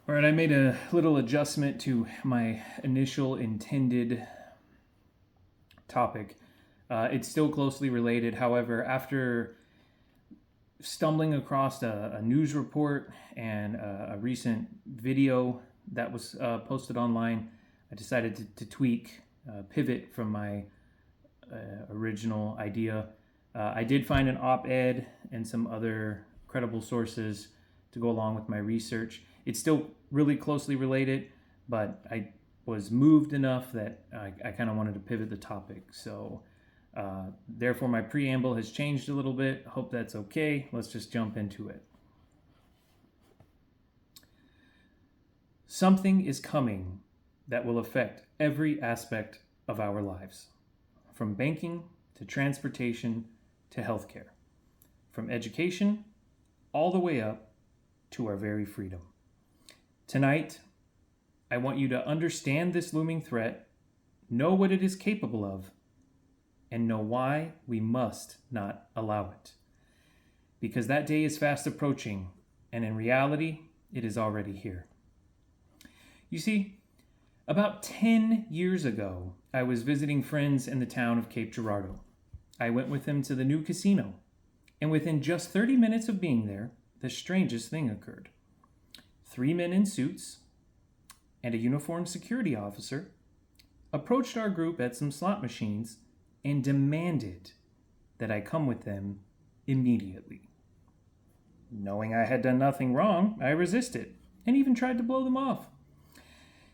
All right, I made a little adjustment to my initial intended topic. It's still closely related. However, after stumbling across a news report and a recent video that was posted online, I decided to tweak, pivot from my original idea. I did find an op ed and some other credible sources to go along with my research. It's still really closely related, but I was moved enough that I kind of wanted to pivot the topic. So, therefore, my preamble has changed a little bit. Hope that's okay. Let's just jump into it. Something is coming that will affect every aspect of our lives, from banking to transportation to healthcare, from education all the way up to our very freedom. Tonight, I want you to understand this looming threat, know what it is capable of, and know why we must not allow it. Because that day is fast approaching, and in reality, it is already here. You see, about 10 years ago, I was visiting friends in the town of Cape Girardeau. I went with them to the new casino, and within just 30 minutes of being there, the strangest thing occurred. 3 men in suits and a uniformed security officer approached our group at some slot machines and demanded that I come with them immediately. Knowing I had done nothing wrong, I resisted and even tried to blow them off.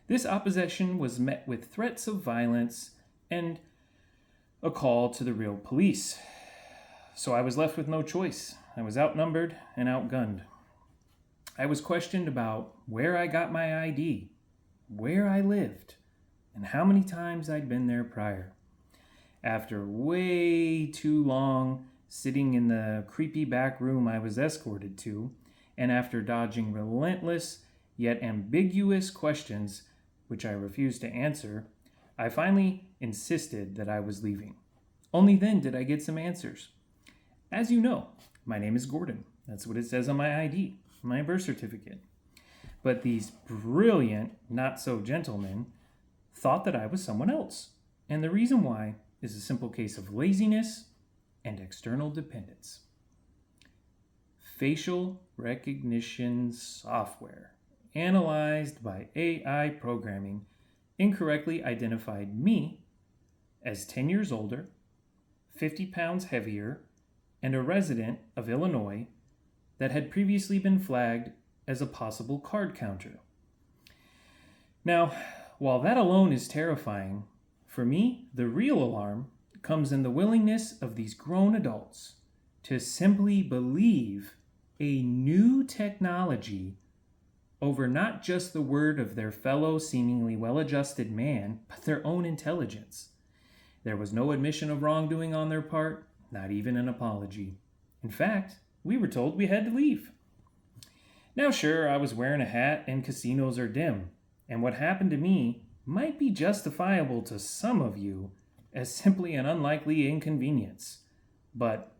This opposition was met with threats of violence and a call to the real police. So I was left with no choice. I was outnumbered and outgunned. I was questioned about where I got my ID, where I lived, and how many times I'd been there prior. After way too long sitting in the creepy back room I was escorted to, and after dodging relentless yet ambiguous questions which I refused to answer, I finally insisted that I was leaving. Only then did I get some answers. As you know, my name is Gordon. That's what it says on my ID, my birth certificate. But these brilliant, not-so-gentlemen thought that I was someone else. And the reason why is a simple case of laziness and external dependence. Facial recognition software, analyzed by AI programming, incorrectly identified me as 10 years older, 50 pounds heavier, and a resident of Illinois that had previously been flagged as a possible card counter. Now, while that alone is terrifying, for me, the real alarm comes in the willingness of these grown adults to simply believe a new technology over not just the word of their fellow seemingly well-adjusted man, but their own intelligence. There was no admission of wrongdoing on their part, not even an apology. In fact, we were told we had to leave. Now sure, I was wearing a hat and casinos are dim, and what happened to me might be justifiable to some of you as simply an unlikely inconvenience. But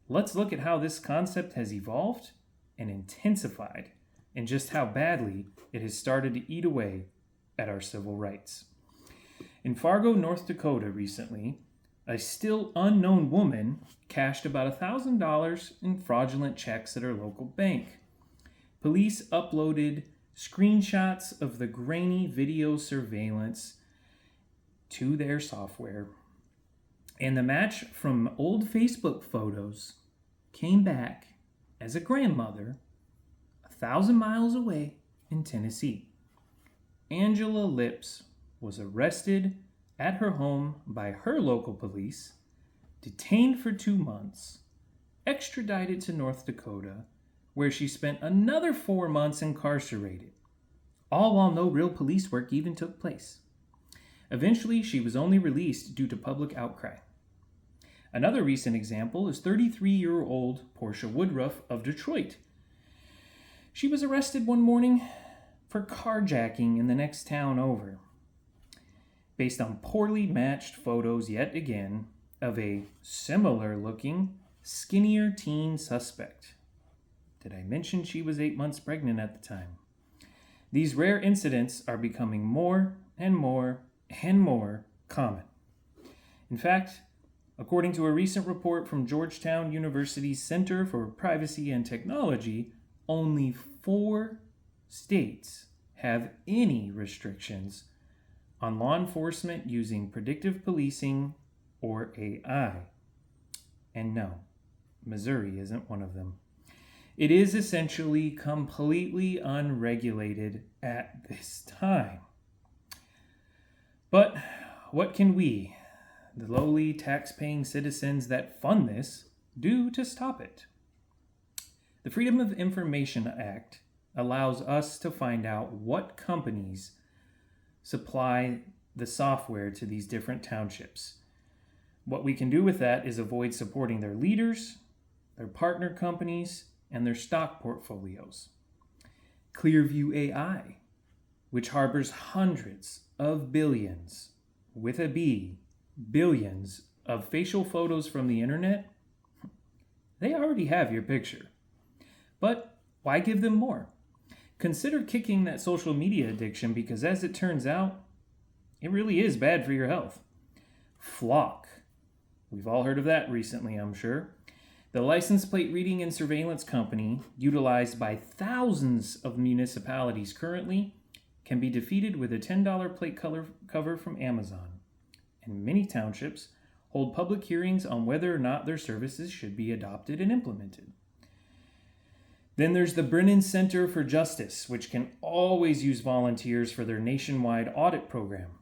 let's look at how this concept has evolved and intensified, and just how badly it has started to eat away at our civil rights. In Fargo, North Dakota recently, a still unknown woman cashed about $1,000 in fraudulent checks at her local bank. Police uploaded screenshots of the grainy video surveillance to their software, and the match from old Facebook photos came back as a grandmother 1,000 miles away in Tennessee. Angela Lips was arrested at her home by her local police, detained for 2 months, extradited to North Dakota, where she spent another 4 months incarcerated, all while no real police work even took place. Eventually, she was only released due to public outcry. Another recent example is 33-year-old Portia Woodruff of Detroit. She was arrested one morning for carjacking in the next town over, based on poorly matched photos yet again of a similar-looking, skinnier teen suspect. Did I mention she was 8 months pregnant at the time? These rare incidents are becoming more and more and more common. In fact, according to a recent report from Georgetown University's Center for Privacy and Technology, only 4 states have any restrictions on law enforcement using predictive policing or AI. And no, Missouri isn't one of them. It is essentially completely unregulated at this time. But what can we, the lowly tax-paying citizens that fund this, do to stop it? The Freedom of Information Act allows us to find out what companies supply the software to these different townships. What we can do with that is avoid supporting their leaders, their partner companies, and their stock portfolios. Clearview AI, which harbors hundreds of billions, with a B, billions of facial photos from the internet, they already have your picture. But why give them more? Consider kicking that social media addiction because, as it turns out, it really is bad for your health. Flock. We've all heard of that recently, I'm sure. The license plate reading and surveillance company, utilized by thousands of municipalities currently, can be defeated with a $10 plate cover from Amazon. And many townships hold public hearings on whether or not their services should be adopted and implemented. Then there's the Brennan Center for Justice, which can always use volunteers for their nationwide audit program.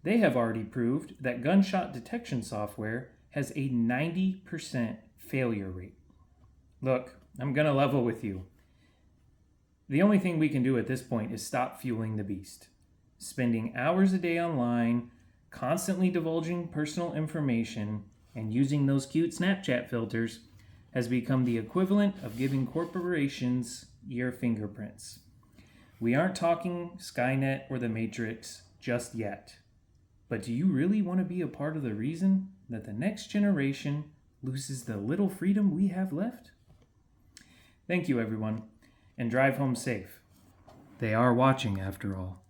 They have already proved that gunshot detection software has a 90% failure rate. Look, I'm going to level with you. The only thing we can do at this point is stop fueling the beast. Spending hours a day online, constantly divulging personal information, and using those cute Snapchat filters has become the equivalent of giving corporations your fingerprints. We aren't talking Skynet or the Matrix just yet. But do you really want to be a part of the reason that the next generation loses the little freedom we have left? Thank you, everyone, and drive home safe. They are watching, after all.